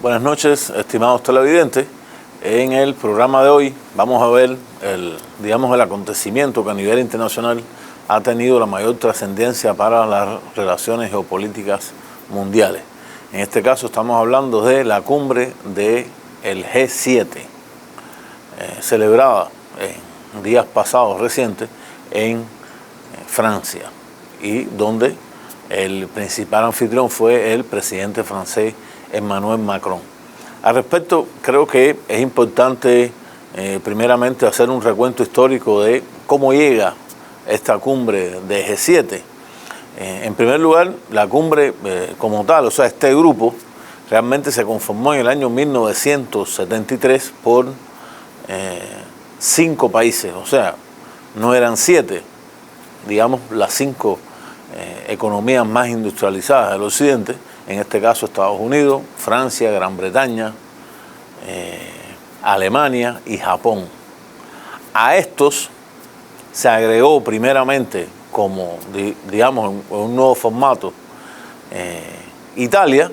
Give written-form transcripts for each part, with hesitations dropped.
Buenas noches, estimados televidentes. En el programa de hoy vamos a ver el acontecimiento que a nivel internacional ha tenido la mayor trascendencia para las relaciones geopolíticas mundiales. En este caso estamos hablando de la cumbre del G7, celebrada en días pasados recientes en Francia, y donde el principal anfitrión fue el presidente francés Emmanuel Macron. Al respecto, creo que es importante primeramente hacer un recuento histórico de cómo llega esta cumbre de G7. En primer lugar, la cumbre como tal, o sea, este grupo realmente se conformó en el año 1973 por 5 países, o sea, no eran 7, digamos, las 5 economías más industrializadas del occidente, en este caso Estados Unidos, Francia, Gran Bretaña, Alemania y Japón. A estos se agregó primeramente como, digamos, en un nuevo formato, Italia,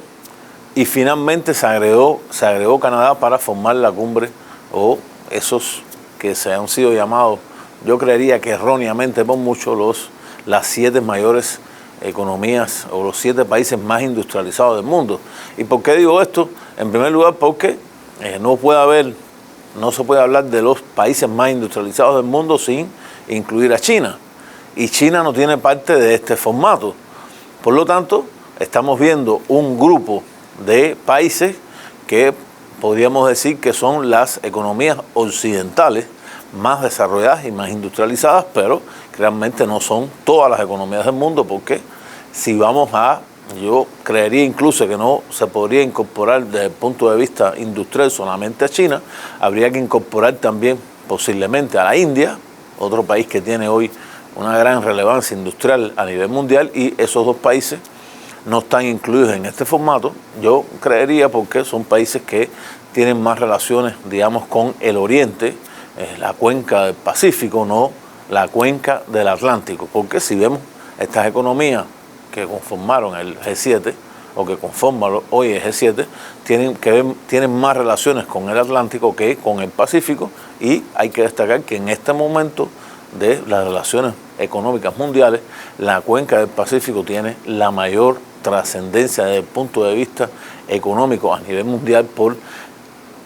y finalmente se agregó Canadá para formar la cumbre, o esos que se han sido llamados, yo creería que erróneamente por muchos, las 7 mayores economías o los 7 países más industrializados del mundo. ¿Y por qué digo esto? En primer lugar porque no se puede hablar de los países más industrializados del mundo sin incluir a China, y China no tiene parte de este formato. Por lo tanto, estamos viendo un grupo de países que podríamos decir que son las economías occidentales más desarrolladas y más industrializadas, pero realmente no son todas las economías del mundo, porque si vamos yo creería incluso que no se podría incorporar desde el punto de vista industrial solamente a China, habría que incorporar también posiblemente a la India, otro país que tiene hoy una gran relevancia industrial a nivel mundial, y esos 2 países no están incluidos en este formato, yo creería, porque son países que tienen más relaciones, digamos, con el Oriente, la cuenca del Pacífico, no la cuenca del Atlántico, porque si vemos estas economías que conformaron el G7 o que conforman hoy el G7 tienen más relaciones con el Atlántico que con el Pacífico, y hay que destacar que en este momento de las relaciones económicas mundiales, la cuenca del Pacífico tiene la mayor trascendencia desde el punto de vista económico a nivel mundial por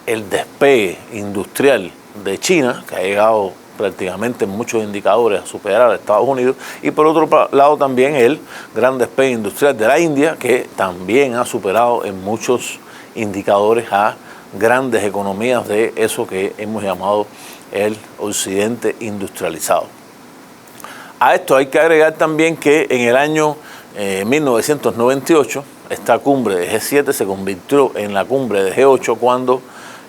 el despegue industrial de China, que ha llegado prácticamente en muchos indicadores a superar a Estados Unidos, y por otro lado también el gran despegue industrial de la India, que también ha superado en muchos indicadores a grandes economías de eso que hemos llamado el occidente industrializado. A esto hay que agregar también que en el año 1998 esta cumbre de G7 se convirtió en la cumbre de G8 cuando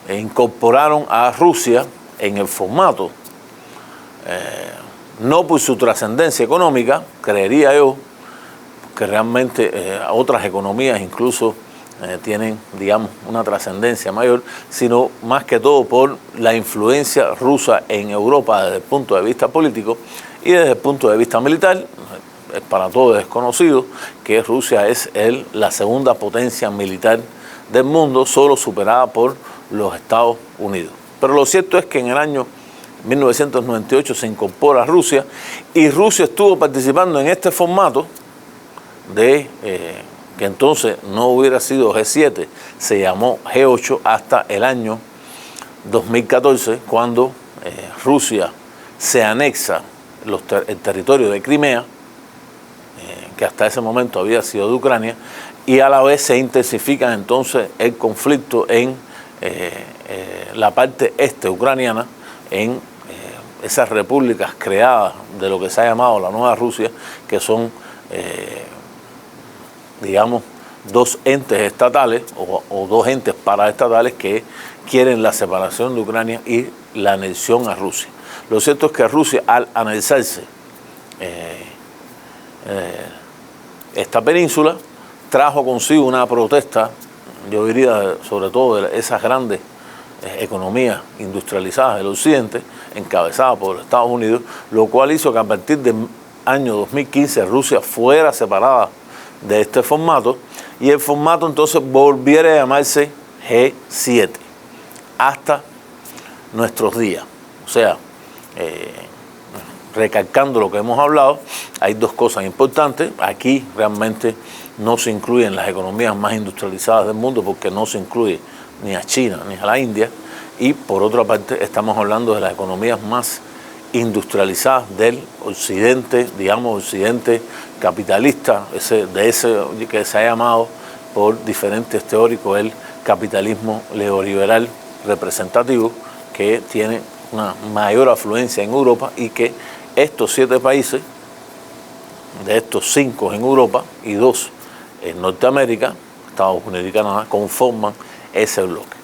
incorporaron a Rusia en el formato, no por su trascendencia económica, creería yo, que realmente otras economías incluso tienen, digamos, una trascendencia mayor, sino más que todo por la influencia rusa en Europa desde el punto de vista político y desde el punto de vista militar. Es para todos desconocido que Rusia es la segunda potencia militar del mundo, solo superada por los Estados Unidos. Pero lo cierto es que en el año 1998 se incorpora Rusia, y Rusia estuvo participando en este formato de que entonces no hubiera sido G7, se llamó G8 hasta el año 2014, cuando Rusia se anexa el territorio de Crimea, que hasta ese momento había sido de Ucrania, y a la vez se intensifica entonces el conflicto en la parte este ucraniana, en esas repúblicas creadas de lo que se ha llamado la Nueva Rusia, que son, digamos, 2 entes estatales o 2 entes paraestatales que quieren la separación de Ucrania y la anexión a Rusia. Lo cierto es que Rusia, al anexarse esta península, trajo consigo una protesta, yo diría sobre todo de esas grandes economías industrializadas del occidente, encabezadas por Estados Unidos, lo cual hizo que a partir del año 2015 Rusia fuera separada de este formato, y el formato entonces volviera a llamarse G7 hasta nuestros días. O sea, recalcando lo que hemos hablado, hay dos cosas importantes. Aquí realmente no se incluyen las economías más industrializadas del mundo porque no se incluye ni a China ni a la India. Y por otra parte estamos hablando de las economías más industrializadas del occidente, digamos occidente capitalista, de ese que se ha llamado por diferentes teóricos el capitalismo neoliberal representativo, que tiene una mayor afluencia en Europa y que estos 7 países, de estos 5 en Europa y 2 en Norteamérica, Estados Unidos y Canadá, conforman ese bloque.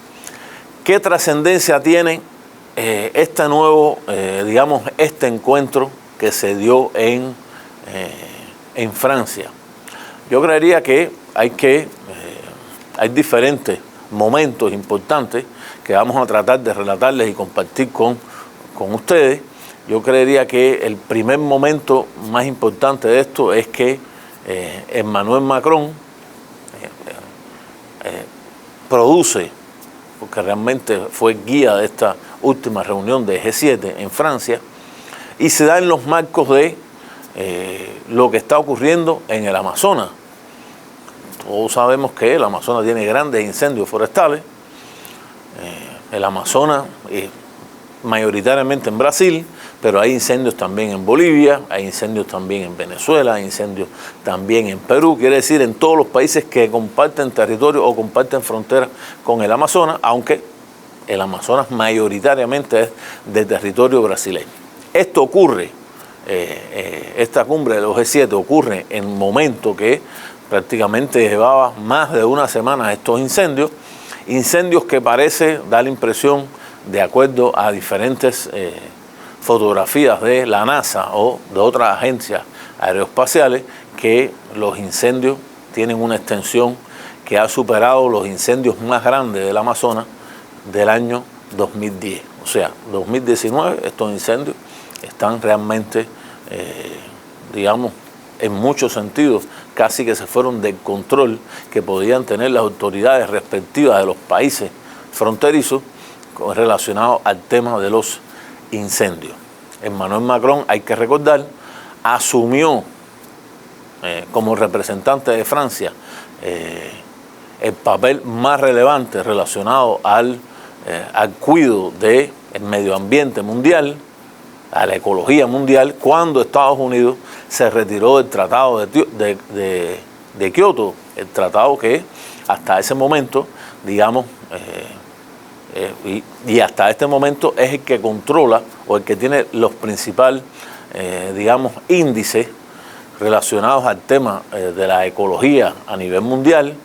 ¿Qué trascendencia tiene este nuevo, este encuentro que se dio en Francia? Yo creería que hay diferentes momentos importantes que vamos a tratar de relatarles y compartir con ustedes. Yo creería que el primer momento más importante de esto es que Emmanuel Macron produce, porque realmente fue guía de esta última reunión de G7 en Francia, y se da en los marcos de lo que está ocurriendo en el Amazonas. Todos sabemos que el Amazonas tiene grandes incendios forestales. El Amazonas mayoritariamente en Brasil, pero hay incendios también en Bolivia, hay incendios también en Venezuela, hay incendios también en Perú, quiere decir en todos los países que comparten territorio o comparten frontera con el Amazonas, aunque el Amazonas mayoritariamente es de territorio brasileño. Esto ocurre, esta cumbre de los G7 ocurre en un momento que prácticamente llevaba más de una semana estos incendios que parece dar la impresión, de acuerdo a diferentes fotografías de la NASA o de otras agencias aeroespaciales, que los incendios tienen una extensión que ha superado los incendios más grandes del Amazonas del año 2010. O sea, 2019 estos incendios están realmente, en muchos sentidos, casi que se fueron del control que podían tener las autoridades respectivas de los países fronterizos relacionados al tema de los incendios. Emmanuel Macron, hay que recordar, asumió como representante de Francia el papel más relevante relacionado al cuidado del medio ambiente mundial, a la ecología mundial, cuando Estados Unidos se retiró del Tratado de Kioto, el tratado que hasta ese momento, y hasta este momento es el que controla o el que tiene los principales, índices relacionados al tema de la ecología a nivel mundial,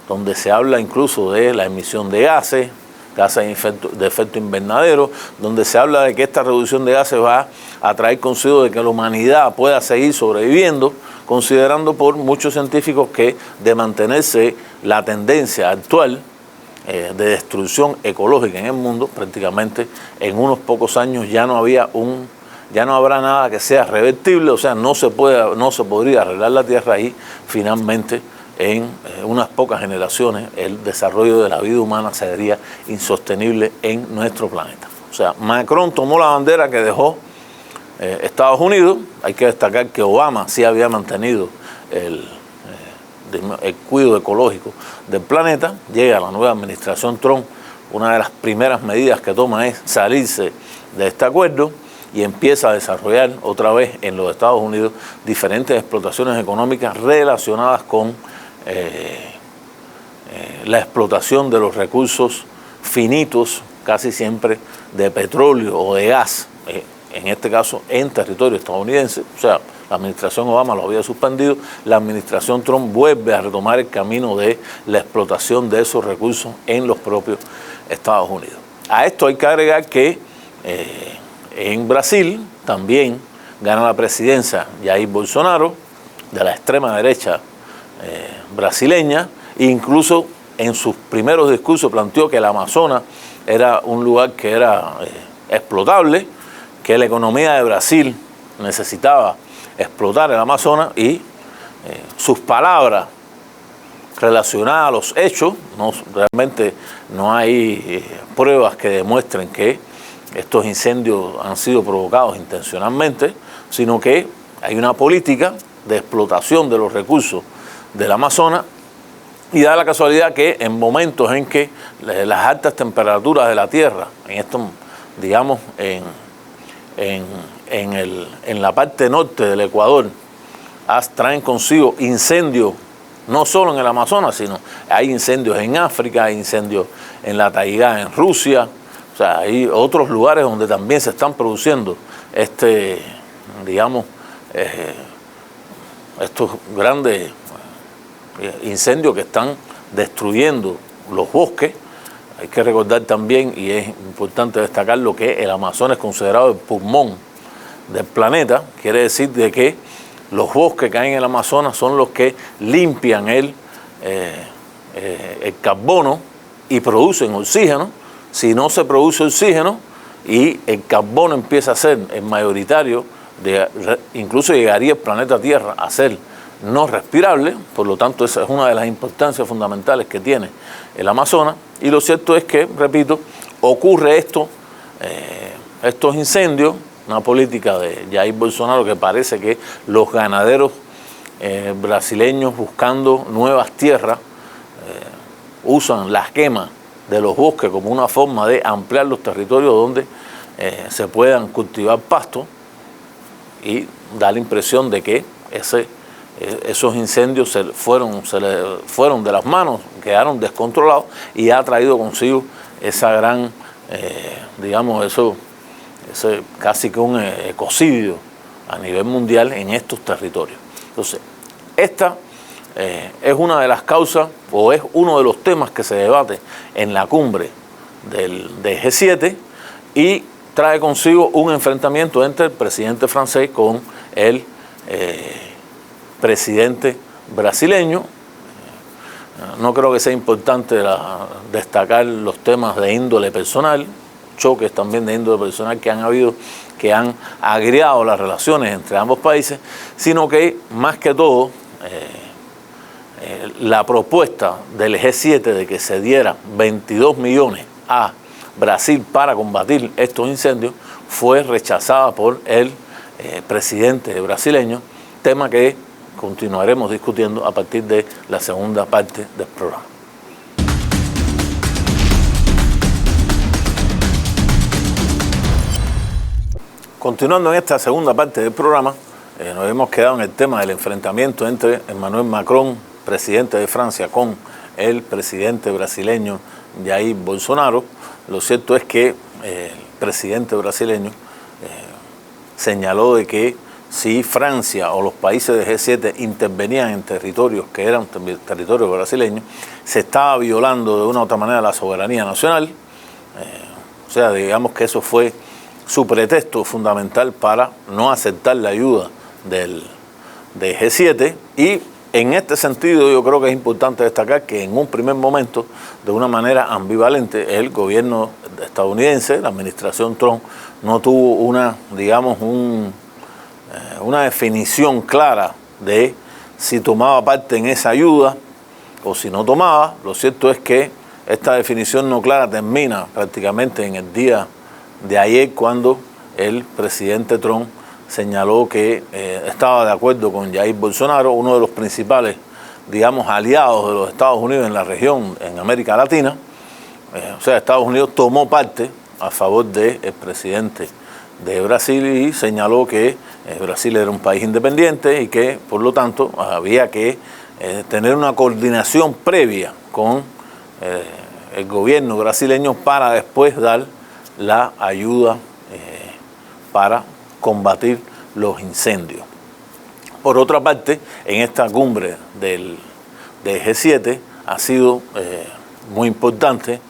donde se habla incluso de la emisión de gases de efecto invernadero, donde se habla de que esta reducción de gases va a traer consigo de que la humanidad pueda seguir sobreviviendo, considerando por muchos científicos que de mantenerse la tendencia actual de destrucción ecológica en el mundo, prácticamente en unos pocos años ya no habrá nada que sea revertible, o sea, no se podría arreglar la Tierra y finalmente en unas pocas generaciones el desarrollo de la vida humana sería insostenible en nuestro planeta. O sea, Macron tomó la bandera que dejó Estados Unidos. Hay que destacar que Obama sí había mantenido el cuidado ecológico del planeta. Llega la nueva administración Trump, una de las primeras medidas que toma es salirse de este acuerdo y empieza a desarrollar otra vez en los Estados Unidos diferentes explotaciones económicas relacionadas con la explotación de los recursos finitos, casi siempre de petróleo o de gas, en este caso en territorio estadounidense. O sea, la administración Obama lo había suspendido, la administración Trump vuelve a retomar el camino de la explotación de esos recursos en los propios Estados Unidos. A esto hay que agregar que en Brasil también gana la presidencia Jair Bolsonaro, de la extrema derecha brasileña, e incluso en sus primeros discursos planteó que el Amazonas era un lugar que era explotable, que la economía de Brasil necesitaba explotar el Amazonas, y sus palabras relacionada a los hechos, realmente no hay pruebas que demuestren que estos incendios han sido provocados intencionalmente, sino que hay una política de explotación de los recursos del Amazonas, y da la casualidad que en momentos en que las altas temperaturas de la Tierra, en estos, digamos, en la parte norte del Ecuador, traen consigo incendios, no solo en el Amazonas, sino hay incendios en África, hay incendios en la taigá en Rusia, o sea, hay otros lugares donde también se están produciendo digamos, estos grandes incendios que están destruyendo los bosques. Hay que recordar también, y es importante destacar, lo que el Amazonas es considerado el pulmón del planeta. Quiere decir de que los bosques que hay en el Amazonas son los que limpian el carbono y producen oxígeno. Si no se produce oxígeno y el carbono empieza a ser el mayoritario, incluso llegaría el planeta Tierra a ser no respirable. Por lo tanto, esa es una de las importancias fundamentales que tiene el Amazonas. Y lo cierto es que, repito, ocurre estos incendios, una política de Jair Bolsonaro que parece que los ganaderos brasileños, buscando nuevas tierras, usan las quemas de los bosques como una forma de ampliar los territorios donde se puedan cultivar pastos, y da la impresión de que esos incendios se fueron de las manos, quedaron descontrolados, y ha traído consigo esa gran, digamos, ese casi que un ecocidio a nivel mundial en estos territorios. Entonces, esta es una de las causas, o es uno de los temas que se debate en la cumbre de G7, y trae consigo un enfrentamiento entre el presidente francés con el presidente brasileño. No creo que sea importante destacar los temas de índole personal, choques también de índole personal que han habido, que han agriado las relaciones entre ambos países, sino que más que todo la propuesta del G7 de que se diera 22 millones a Brasil para combatir estos incendios fue rechazada por el presidente brasileño, tema que continuaremos discutiendo a partir de la segunda parte del programa. Continuando en esta segunda parte del programa, nos hemos quedado en el tema del enfrentamiento entre Emmanuel Macron, presidente de Francia, con el presidente brasileño Jair Bolsonaro. Lo cierto es que el presidente brasileño señaló de que si Francia o los países de G7 intervenían en territorios que eran territorios brasileños, se estaba violando de una u otra manera la soberanía nacional. O sea, digamos que eso fue su pretexto fundamental para no aceptar la ayuda de G7, y en este sentido yo creo que es importante destacar que en un primer momento, de una manera ambivalente, el gobierno estadounidense, la administración Trump, no tuvo una definición clara de si tomaba parte en esa ayuda o si no tomaba. Lo cierto es que esta definición no clara termina prácticamente en el día de ayer, cuando el presidente Trump señaló que estaba de acuerdo con Jair Bolsonaro, uno de los principales, digamos, aliados de los Estados Unidos en la región, en América Latina. O sea, Estados Unidos tomó parte a favor del presidente de Brasil y señaló que Brasil era un país independiente y que, por lo tanto, había que tener una coordinación previa con el gobierno brasileño para después dar la ayuda para combatir los incendios. Por otra parte, en esta cumbre de G7 ha sido muy importante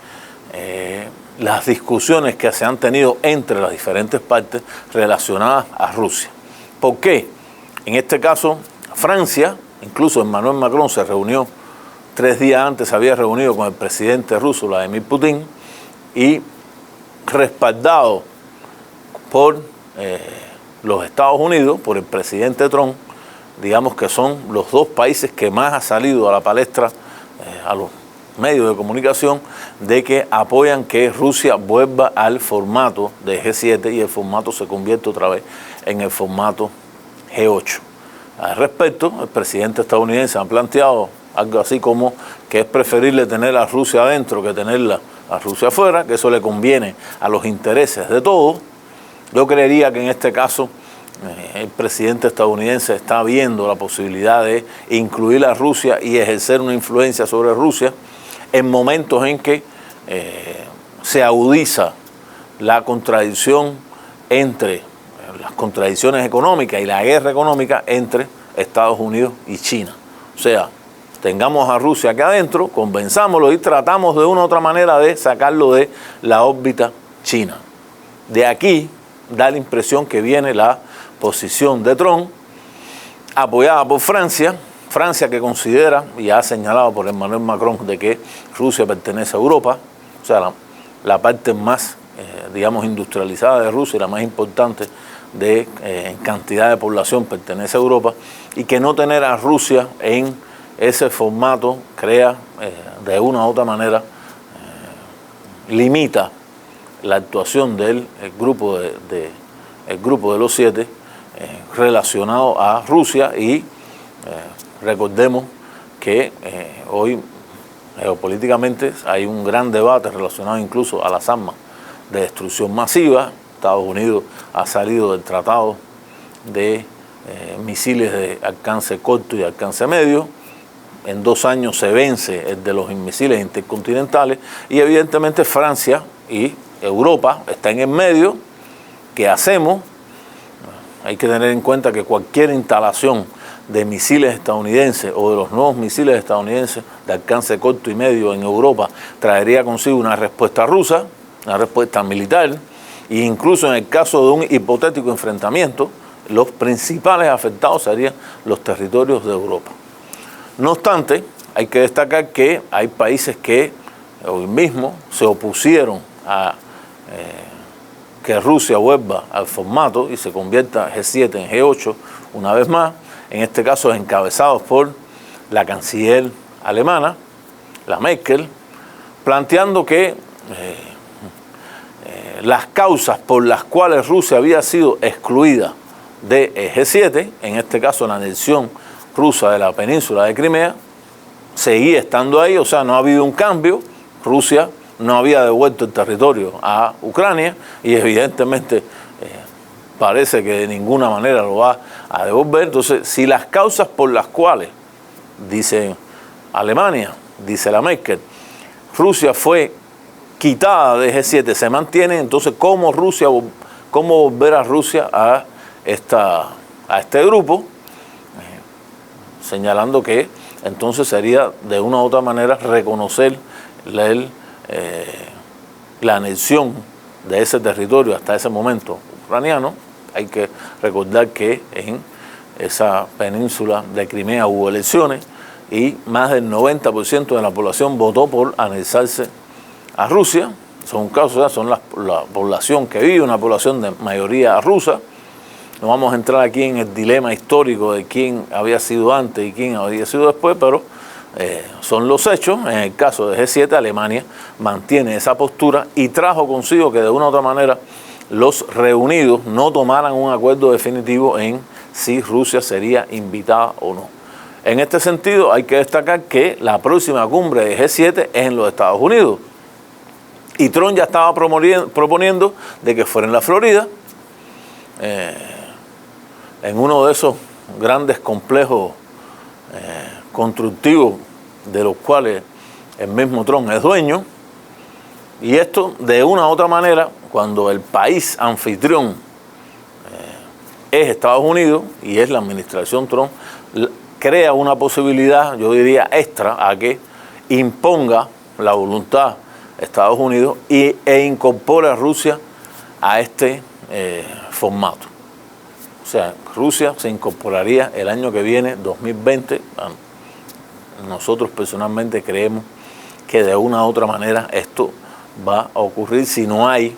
las discusiones que se han tenido entre las diferentes partes relacionadas a Rusia. ¿Por qué? En este caso, Francia, incluso Emmanuel Macron se reunió 3 días antes, se había reunido con el presidente ruso, Vladimir Putin, y respaldado por los Estados Unidos, por el presidente Trump, digamos que son los dos países que más ha salido a la palestra a los medios de comunicación de que apoyan que Rusia vuelva al formato de G7 y el formato se convierte otra vez en el formato G8. Al respecto, el presidente estadounidense ha planteado algo así como que es preferible tener a Rusia adentro que tenerla a Rusia afuera, que eso le conviene a los intereses de todos. Yo creería que en este caso el presidente estadounidense está viendo la posibilidad de incluir a Rusia y ejercer una influencia sobre Rusia en momentos en que se agudiza la contradicción entre las contradicciones económicas y la guerra económica entre Estados Unidos y China. O sea, tengamos a Rusia acá adentro, convenzámoslo y tratamos de una u otra manera de sacarlo de la órbita china. De aquí da la impresión que viene la posición de Trump, apoyada por Francia, que considera y ha señalado por Emmanuel Macron de que Rusia pertenece a Europa, o sea, la parte más, digamos, industrializada de Rusia y la más importante en cantidad de población pertenece a Europa, y que no tener a Rusia en ese formato crea, de una u otra manera, limita la actuación del grupo de los 7 relacionado a Rusia y recordemos que hoy geopolíticamente hay un gran debate relacionado incluso a las armas de destrucción masiva. Estados Unidos ha salido del tratado de misiles de alcance corto y alcance medio. En 2 años se vence el de los misiles intercontinentales y evidentemente Francia y Europa están en medio. ¿Qué hacemos? Hay que tener en cuenta que cualquier instalación de misiles estadounidenses o de los nuevos misiles estadounidenses de alcance corto y medio en Europa traería consigo una respuesta rusa, una respuesta militar, e incluso en el caso de un hipotético enfrentamiento, los principales afectados serían los territorios de Europa. No obstante, hay que destacar que hay países que hoy mismo se opusieron a que Rusia vuelva al formato y se convierta G7 en G8 una vez más, en este caso encabezados por la canciller alemana, la Merkel, planteando que las causas por las cuales Rusia había sido excluida de G7, en este caso la anexión rusa de la península de Crimea, seguía estando ahí, o sea, no ha habido un cambio. Rusia no había devuelto el territorio a Ucrania y evidentemente parece que de ninguna manera lo va a devolver. Entonces, si las causas por las cuales, dice Alemania, dice la Merkel, Rusia fue quitada de G7, se mantiene, entonces ¿cómo volver a Rusia a este grupo? Señalando que entonces sería de una u otra manera reconocer la anexión de ese territorio hasta ese momento ucraniano. Hay que recordar que en esa península de Crimea hubo elecciones y más del 90% de la población votó por anexarse a Rusia. Son casos, son la población que vive, una población de mayoría rusa. No vamos a entrar aquí en el dilema histórico de quién había sido antes y quién había sido después, pero son los hechos. En el caso de G7, Alemania mantiene esa postura y trajo consigo que de una u otra manera los reunidos no tomaran un acuerdo definitivo en si Rusia sería invitada o no. En este sentido, hay que destacar que la próxima cumbre de G7 es en los Estados Unidos. Y Trump ya estaba proponiendo de que fuera en la Florida, en uno de esos grandes complejos constructivos de los cuales el mismo Trump es dueño. Y esto, de una u otra manera, cuando el país anfitrión es Estados Unidos y es la administración Trump, crea una posibilidad, yo diría extra, a que imponga la voluntad de Estados Unidos e incorpore a Rusia a este formato. O sea, Rusia se incorporaría el año que viene, 2020. Nosotros personalmente creemos que de una u otra manera esto va a ocurrir si no hay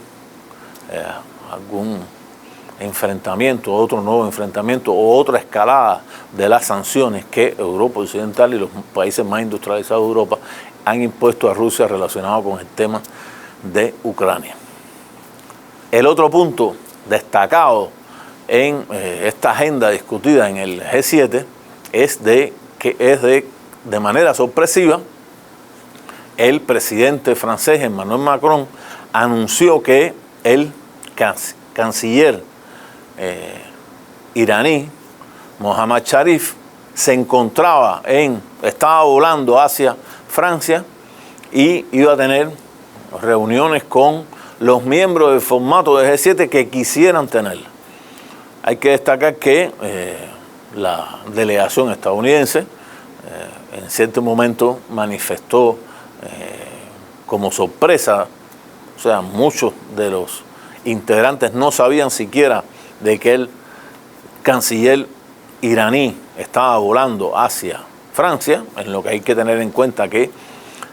enfrentamiento, otro nuevo enfrentamiento o otra escalada de las sanciones que Europa Occidental y los países más industrializados de Europa han impuesto a Rusia relacionado con el tema de Ucrania. El otro punto destacado en esta agenda discutida en el G7 es de que de manera sorpresiva el presidente francés Emmanuel Macron anunció que el canciller iraní Mohammad Sharif estaba volando hacia Francia y iba a tener reuniones con los miembros del formato de G7 que quisieran tenerla. Hay que destacar que la delegación estadounidense en cierto momento manifestó como sorpresa, o sea, muchos de los integrantes no sabían siquiera de que el canciller iraní estaba volando hacia Francia, en lo que hay que tener en cuenta que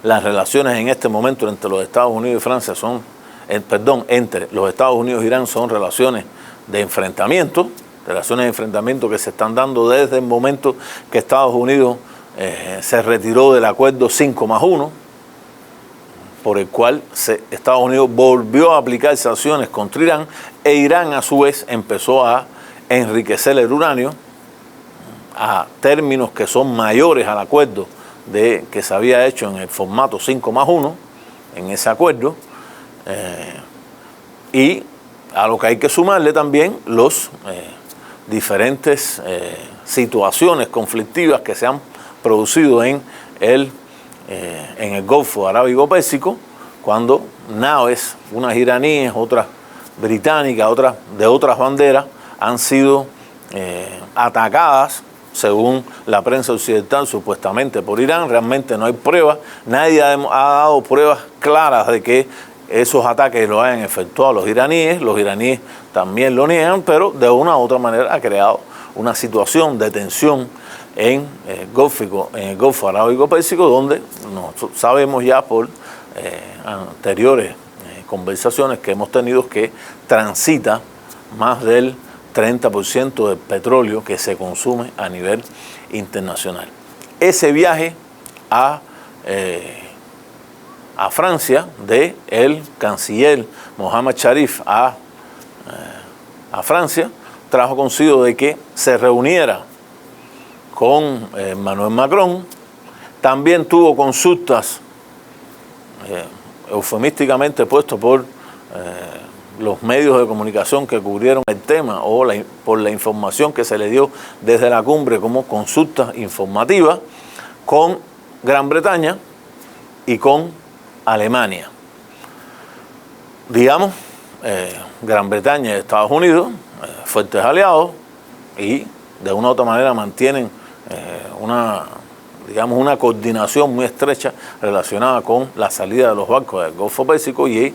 las relaciones en este momento entre los Estados Unidos y Francia entre los Estados Unidos e Irán son relaciones de enfrentamiento que se están dando desde el momento que Estados Unidos se retiró del acuerdo 5+1, por el cual Estados Unidos volvió a aplicar sanciones contra Irán, e Irán a su vez empezó a enriquecer el uranio a términos que son mayores al acuerdo que se había hecho en el formato 5+1, en ese acuerdo, y a lo que hay que sumarle también los diferentes situaciones conflictivas que se han producido en el Golfo Arábigo-Pérsico, cuando naves, unas iraníes, otras británicas, otras de otras banderas, han sido atacadas, según la prensa occidental, supuestamente por Irán. Realmente no hay pruebas, nadie ha dado pruebas claras de que esos ataques los hayan efectuado los iraníes también lo niegan, pero de una u otra manera ha creado una situación de tensión en el Golfo Arábigo-Pérsico, donde sabemos ya por anteriores conversaciones que hemos tenido que transita más del 30% del petróleo que se consume a nivel internacional. Ese viaje a Francia del canciller Mohammad Sharif a Francia trajo consigo de que se reuniera con Emmanuel Macron. También tuvo consultas eufemísticamente puesto por los medios de comunicación que cubrieron el tema o por la información que se le dio desde la cumbre como consultas informativas con Gran Bretaña y con Alemania. Digamos, Gran Bretaña y Estados Unidos, fuertes aliados, y de una u otra manera mantienen una coordinación muy estrecha relacionada con la salida de los barcos del Golfo Pérsico, y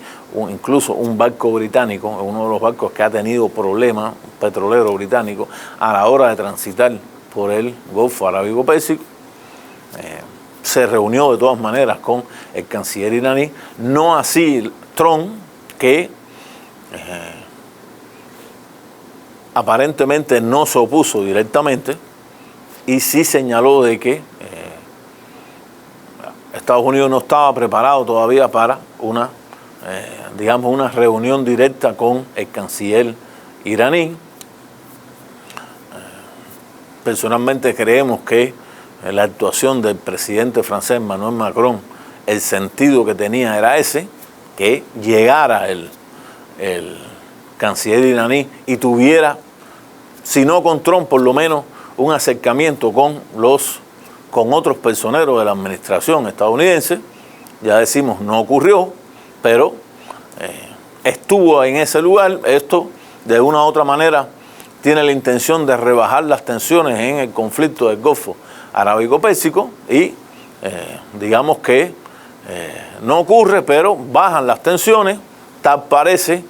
incluso un barco británico, uno de los barcos que ha tenido problemas, un petrolero británico, a la hora de transitar por el Golfo Arábigo Pérsico, se reunió de todas maneras con el canciller iraní, no así Trump, que aparentemente no se opuso directamente y sí señaló de que Estados Unidos no estaba preparado todavía para una reunión directa con el canciller iraní. Personalmente creemos que la actuación del presidente francés Emmanuel Macron, el sentido que tenía era ese, que llegara el canciller iraní y tuviera, si no con Trump, por lo menos un acercamiento con otros personeros de la administración estadounidense. Ya decimos, no ocurrió, pero estuvo en ese lugar. Esto, de una u otra manera, tiene la intención de rebajar las tensiones en el conflicto del Golfo Arábigo-Pérsico y digamos que no ocurre, pero bajan las tensiones. Tal parece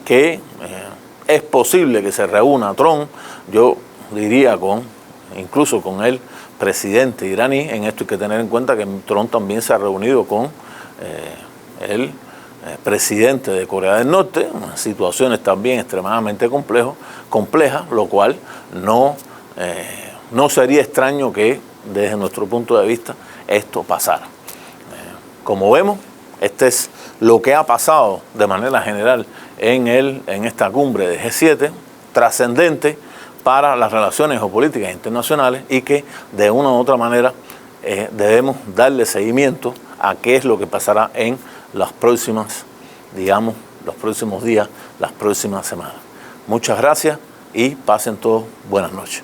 que es posible que se reúna Trump, yo diría incluso con el presidente iraní. En esto hay que tener en cuenta que Trump también se ha reunido con el presidente de Corea del Norte, situaciones también extremadamente complejas, lo cual no sería extraño que desde nuestro punto de vista esto pasara. Como vemos, este es lo que ha pasado de manera general en esta cumbre de G7, trascendente para las relaciones geopolíticas internacionales y que de una u otra manera debemos darle seguimiento a qué es lo que pasará en las próximas, los próximos días, las próximas semanas. Muchas gracias y pasen todos buenas noches.